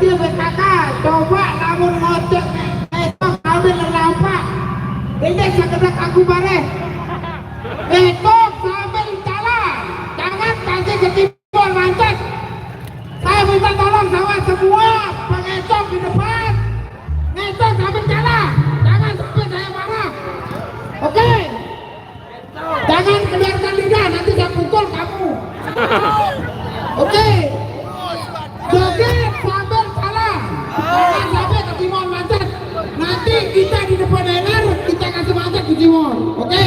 dia kakak coba namun ngocek itu kawin lampak ini sekedar aku bare itu sambil jalan jangan kasih ketimbun mancet saya minta tolong sama semua pengecok di depan ngecok sambil jalan jangan sampai saya marah oke jangan keluarkan lidah nanti saya pukul kamu oke joget sambil jalan jangan sampai ketimbun mancet nanti kita di depan ener kita kasih mancet ketimbun oke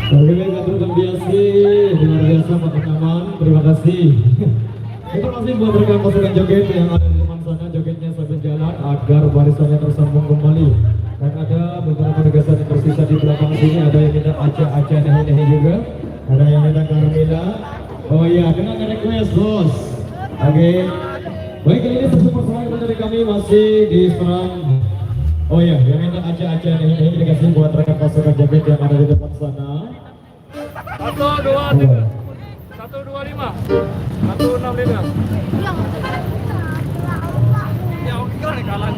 Oke, Kak Biasi, luar biasa Pak Kaman, terima kasih. Itu masih buat rekan pasukan joget yang ada di depan sana, jogetnya sambil jalan agar barisannya tersambung kembali. Dan ada beberapa regasan yang tersisa di belakang sini, ada yang minta aca-aca nehe-nehe juga, ada yang minta Karamila. Oh iya, kena request bos. Oke, baik ini satu persoalan dari kami masih di serang. Oh iya, yang minta aca-aca nehe-nehe dikasih buat rekan pasukan joget yang ada di depan sana. 125 165 ya oke kan kalah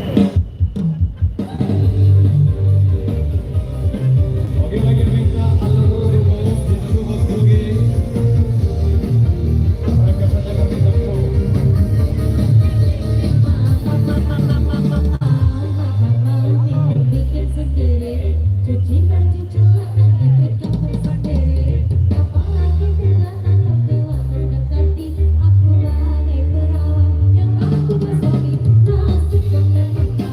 oke lagi minta alur bos itu bos oke mereka saja kami tahu Aku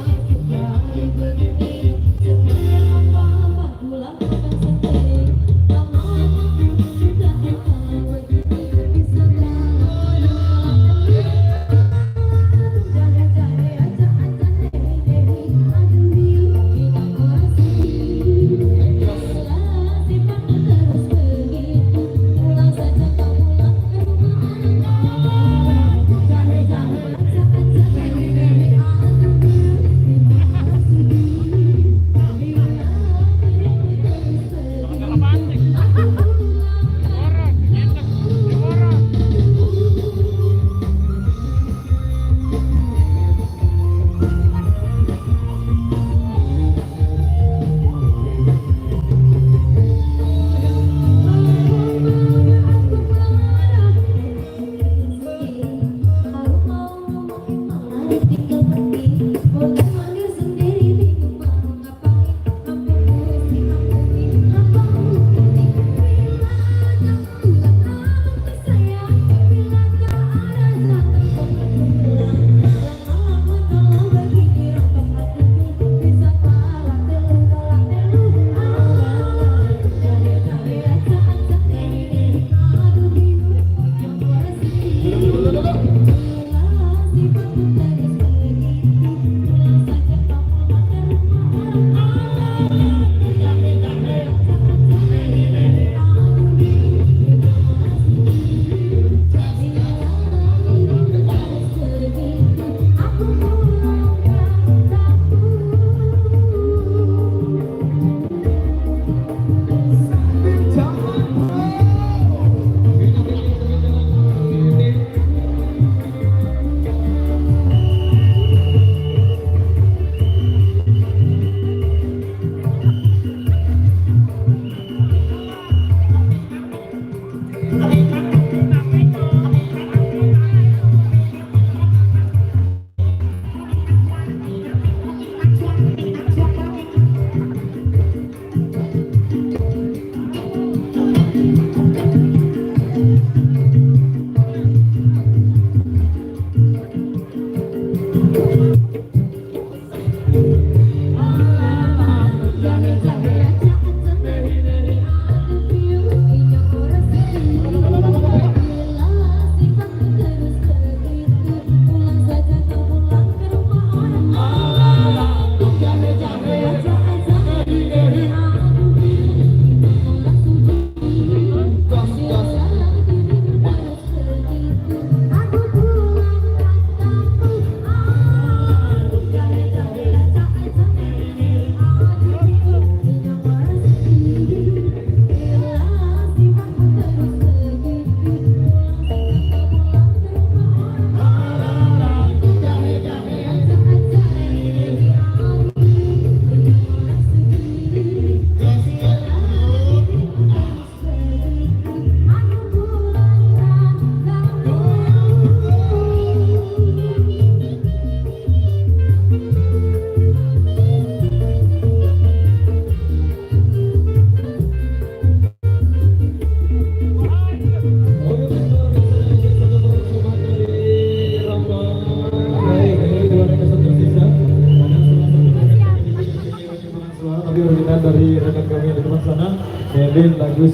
ngambil lagu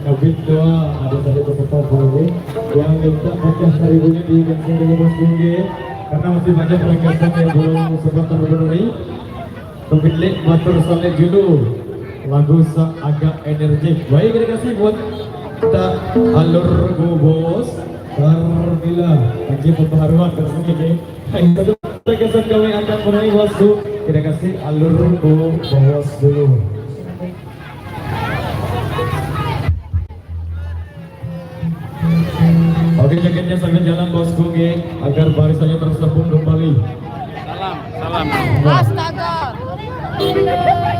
ngambil doa ada tadi peserta boleh yang minta podcast hari ini di Gansing dengan Mas Bungge karena masih banyak rekan yang belum sempat terpenuhi. Pemilik matur saleh dulu lagu agak energik. Baik, terima kasih buat kita alur bos Carmila Haji Pembaharuan terima kasih. Kesan kami akan menaik wasu. Terima kasih alur bos dulu. Oke, jaketnya sambil jalan bosku agar barisannya tersambung kembali. Salam. Astaga.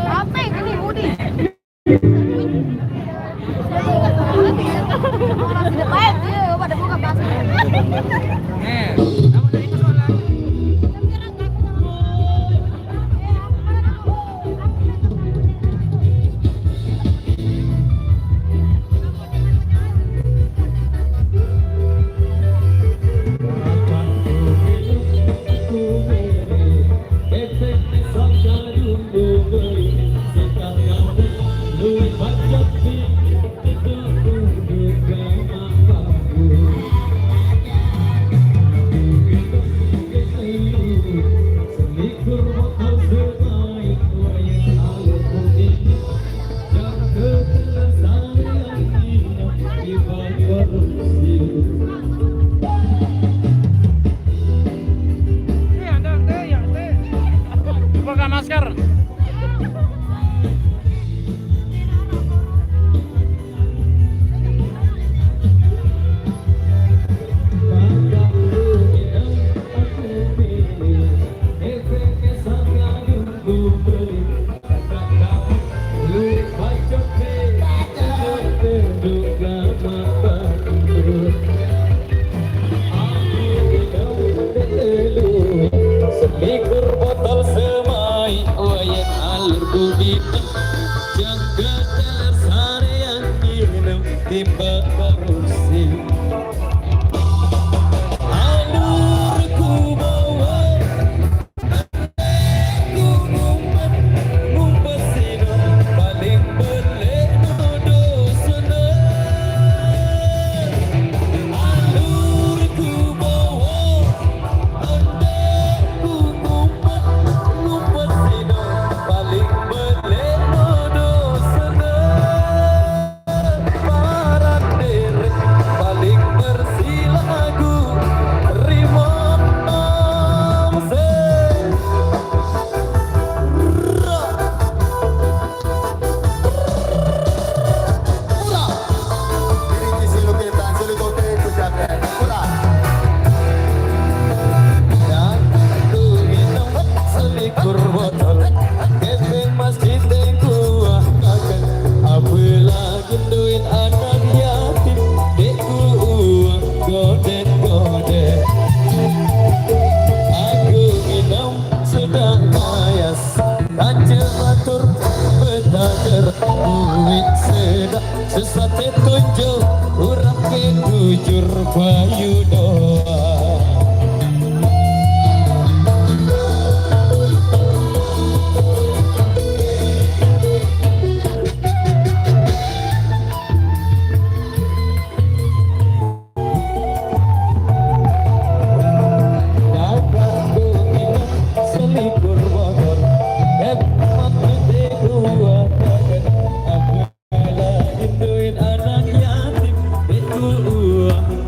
Apa ini Budi? Baik dia pada buka bahasa. Buka masker. Sesate tunjuk urap ke bujur bayu doa.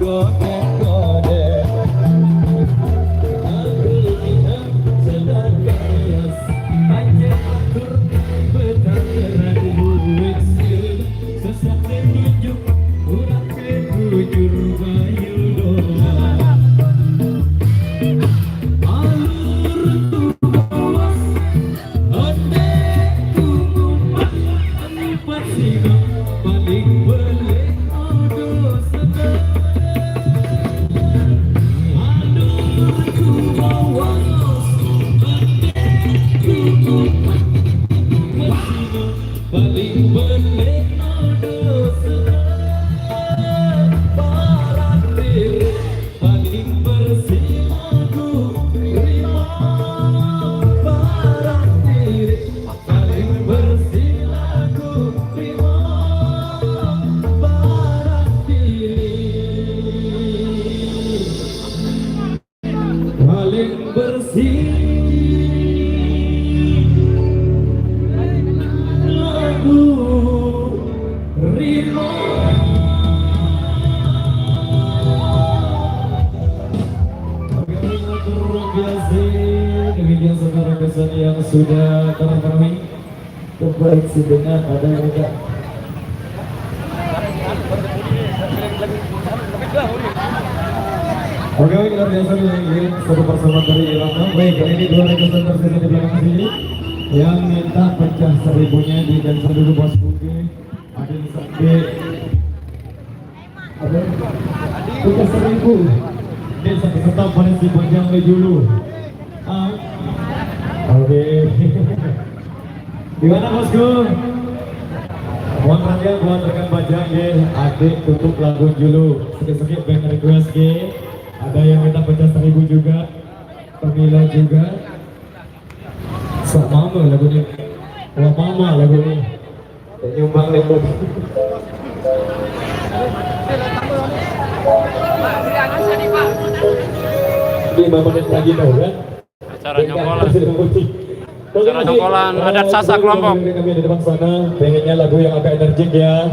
Go bersih lagu Rino. Demikian saudara kesan yang sudah terpenuhi. Koreksi dengan ada yang tidak. Oke, luar biasa ini satu persatuan dari Irama. Baik, kali ini dua rekesan tersisa di belakang sini yang minta pecah 1000-nya di cancel dulu bos Buki. Adil Sakti. Ada pecah 1000. Adil Sakti tetap pada si panjang dulu. Oke. Gimana bosku? Mohon perhatian buat rekan bajang ya, adik tutup lagu dulu. Sedikit-sedikit band request ya. Ada yang minta pecah 1000 juga. Pemila juga. Sok mama lagu ini. Wah mama lagu ini. Nyumbang lembut. 5 menit lagi dong kan? Acara nyongkolan. Acara nyongkolan adat Sasak Lombok. Kami di depan sana pengennya lagu yang agak energik ya.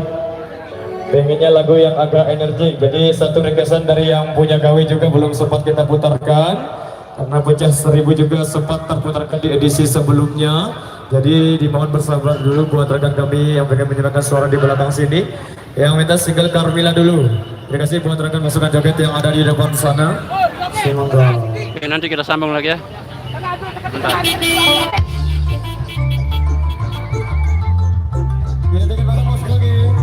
Pengennya lagu yang agak energik. Jadi satu requestan dari yang punya gawe juga belum sempat kita putarkan. Karena pecah 1000 juga sempat terputarkan di edisi sebelumnya. Jadi dimohon bersabar dulu buat rekan kami yang pengen menyenangkan suara di belakang sini. Yang minta single Carmila dulu. Terima kasih buat rekan masukan joget yang ada di depan sana. Semoga. Oke, nanti kita sambung lagi ya. Bentar.